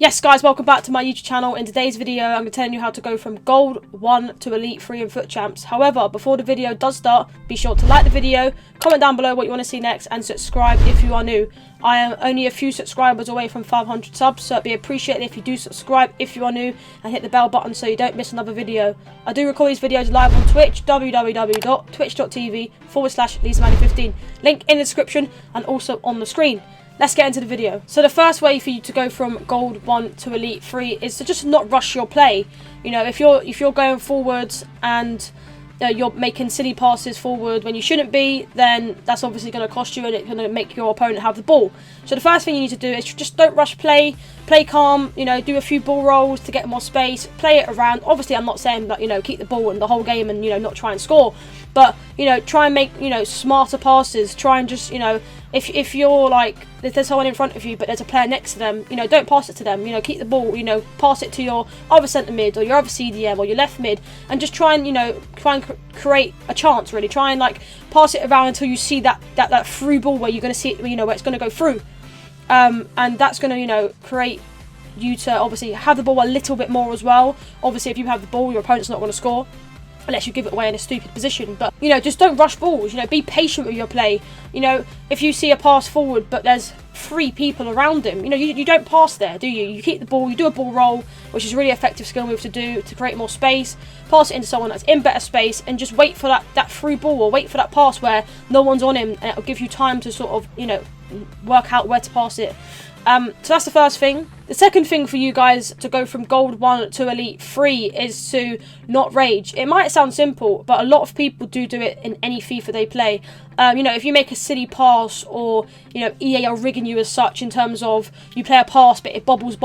Yes guys, welcome back to my YouTube channel. In today's video, I'm going to tell you how to go from Gold 1 to Elite 3 in Foot Champs. However, before the video does start, be sure to like the video, comment down below what you want to see next, and subscribe if you are new. I am only a few subscribers away from 500 subs, so it'd be appreciated if you do subscribe if you are new, and hit the bell button so you don't miss another video. I do record these videos live on Twitch, www.twitch.tv/LisaManny15. Link in the description and also on the screen. Let's get into the video. So the first way for you to go from Gold 1 to Elite 3 is to just not rush your play. You know, if you're going forwards and you're making silly passes forward when you shouldn't be, then that's obviously going to cost you and it's going to make your opponent have the ball. So the first thing you need to do is just don't rush play. Play calm, you know, do a few ball rolls to get more space, play it around. Obviously, I'm not saying that, you know, keep the ball in the whole game and, you know, not try and score. But, you know, try and make, you know, smarter passes. Try and just, you know, if you're like, if there's someone in front of you but there's a player next to them, you know, don't pass it to them. You know, keep the ball, you know, pass it to your other centre mid or your other CDM or your left mid, and just try and, you know, create a chance, really. Try and, like, pass it around until you see that through ball where you're going to see it, you know, where it's going to go through. And that's going to, you know, create you to obviously have the ball a little bit more as well. Obviously, if you have the ball, your opponent's not going to score unless you give it away in a stupid position. But, you know, just don't rush balls. You know, be patient with your play. You know, if you see a pass forward but there's 3 people around him, you know, you don't pass there, do you? You keep the ball, you do a ball roll, which is a really effective skill move to do to create more space. Pass it into someone that's in better space and just wait for that through ball, or wait for that pass where no one's on him, and it'll give you time to sort of, you know, work out where to pass it. So that's the first thing. The second thing for you guys to go from Gold 1 to Elite 3 is to not rage. It might sound simple, but a lot of people do it in any FIFA they play. You know, if you make a silly pass, or, you know, EA are rigging you as such in terms of you play a pass but it bobbles,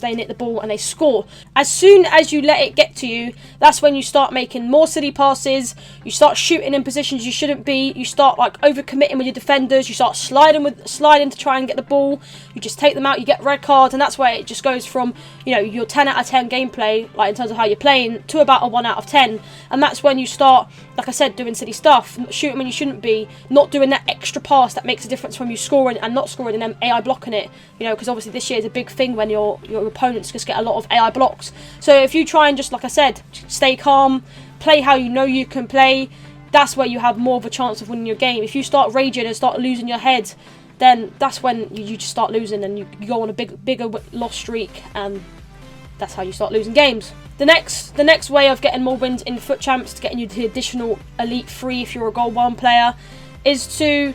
they nick the ball and they score. As soon as you let it get to you, that's when you start making more silly passes, you start shooting in positions you shouldn't be, you start, like, overcommitting with your defenders, you start sliding to try and get the ball, you just take them out, you get red cards, and that's where it just goes from, you know, your 10 out of 10 gameplay, like in terms of how you're playing, to about a 1 out of 10. And that's when you start, like I said, doing silly stuff, shooting when you shouldn't be, not doing that extra pass that makes a difference from you scoring and not scoring, and then AI blocking it. You know, because obviously this year is a big thing when your opponents just get a lot of AI blocks. So if you try and just, like I said, stay calm, play how you know you can play, that's where you have more of a chance of winning your game. If you start raging and start losing your head, then that's when you just start losing, and you go on a bigger loss streak, and that's how you start losing games. The next way of getting more wins in Foot Champs, to getting you to the additional Elite 3 if you're a Gold 1 player, is to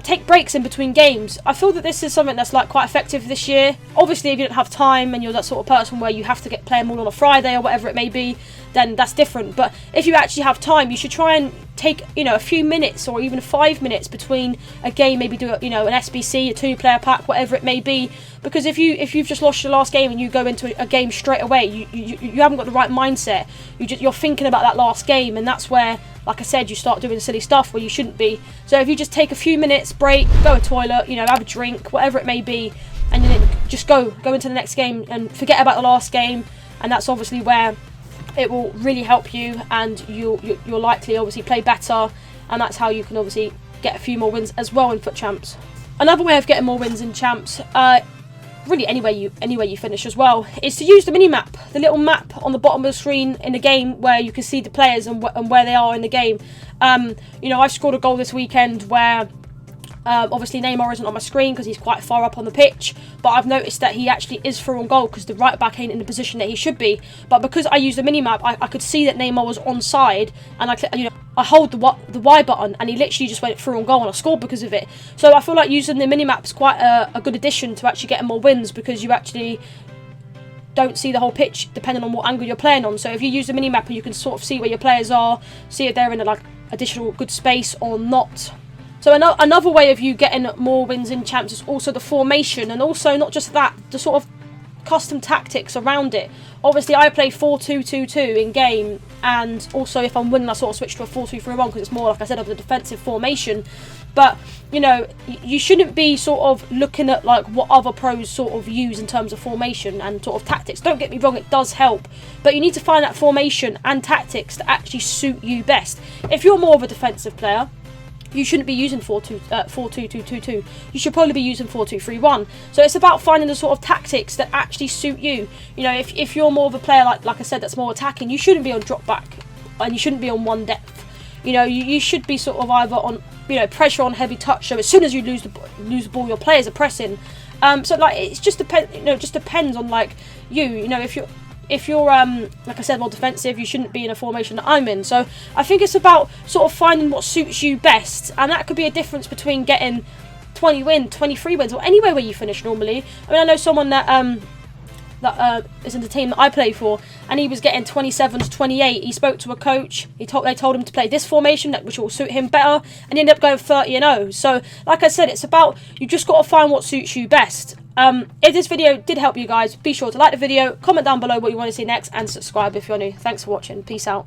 take breaks in between games. I feel that this is something that's, like, quite effective this year. Obviously, if you don't have time and you're that sort of person where you have to play them all on a Friday or whatever it may be, then that's different. But if you actually have time, you should try and take, you know, a few minutes or even 5 minutes between a game. Maybe do, you know, an SBC, a 2-player pack, whatever it may be. Because if you've just lost your last game and you go into a game straight away, you haven't got the right mindset. You're thinking about that last game, and that's where, like I said, you start doing silly stuff where you shouldn't be. So if you just take a few minutes break, go to the toilet, you know, have a drink, whatever it may be, and then just go into the next game and forget about the last game, and that's obviously where it will really help you, and you'll likely obviously play better, and that's how you can obviously get a few more wins as well in Foot Champs. Another way of getting more wins in Champs, really anywhere you finish as well, is to use the mini-map, the little map on the bottom of the screen in the game where you can see the players and where they are in the game. You know, I've scored a goal this weekend where obviously Neymar isn't on my screen because he's quite far up on the pitch, but I've noticed that he actually is through on goal because the right back ain't in the position that he should be. But because I used the mini-map, I could see that Neymar was onside, and I hold the Y button, and he literally just went through on goal, and I scored because of it. So I feel like using the mini-map is quite a good addition to actually getting more wins, because you actually don't see the whole pitch depending on what angle you're playing on. So if you use the mini-map, you can sort of see where your players are, see if they're in a, like, additional good space or not. So another way of you getting more wins in Champs is also the formation, and also not just that, the sort of custom tactics around it. Obviously, I play 4-2-2-2 in game, and also if I'm winning, I sort of switch to a 4-2-3-1 because it's more, like I said, of the defensive formation. But, you know, you shouldn't be sort of looking at, like, what other pros sort of use in terms of formation and sort of tactics. Don't get me wrong, it does help, but you need to find that formation and tactics that actually suit you best. If you're more of a defensive player, you shouldn't be using 4-2-2-2-2. You should probably be using 4-2-3-1. So it's about finding the sort of tactics that actually suit you. You know, if you're more of a player like I said, that's more attacking, you shouldn't be on drop back, and you shouldn't be on one depth. You know, you should be sort of either on, you know, pressure on heavy touch. So as soon as you lose the ball, your players are pressing. So like it's just just depends on like you. You know, if you're like I said, more defensive, you shouldn't be in a formation that I'm in. So I think it's about sort of finding what suits you best, and that could be a difference between getting 20 wins, 23 wins, or anywhere where you finish normally. I mean, I know someone that is in the team that I play for, and he was getting 27s, 28. He spoke to a coach. They told him to play this formation, which will suit hhim better, and he ended up going 30-0. So, like I said, it's about you just got to find what suits you best. If this video did help you guys, be sure to like the video, comment down below what you want to see next, and subscribe if you're new. Thanks for watching. Peace out.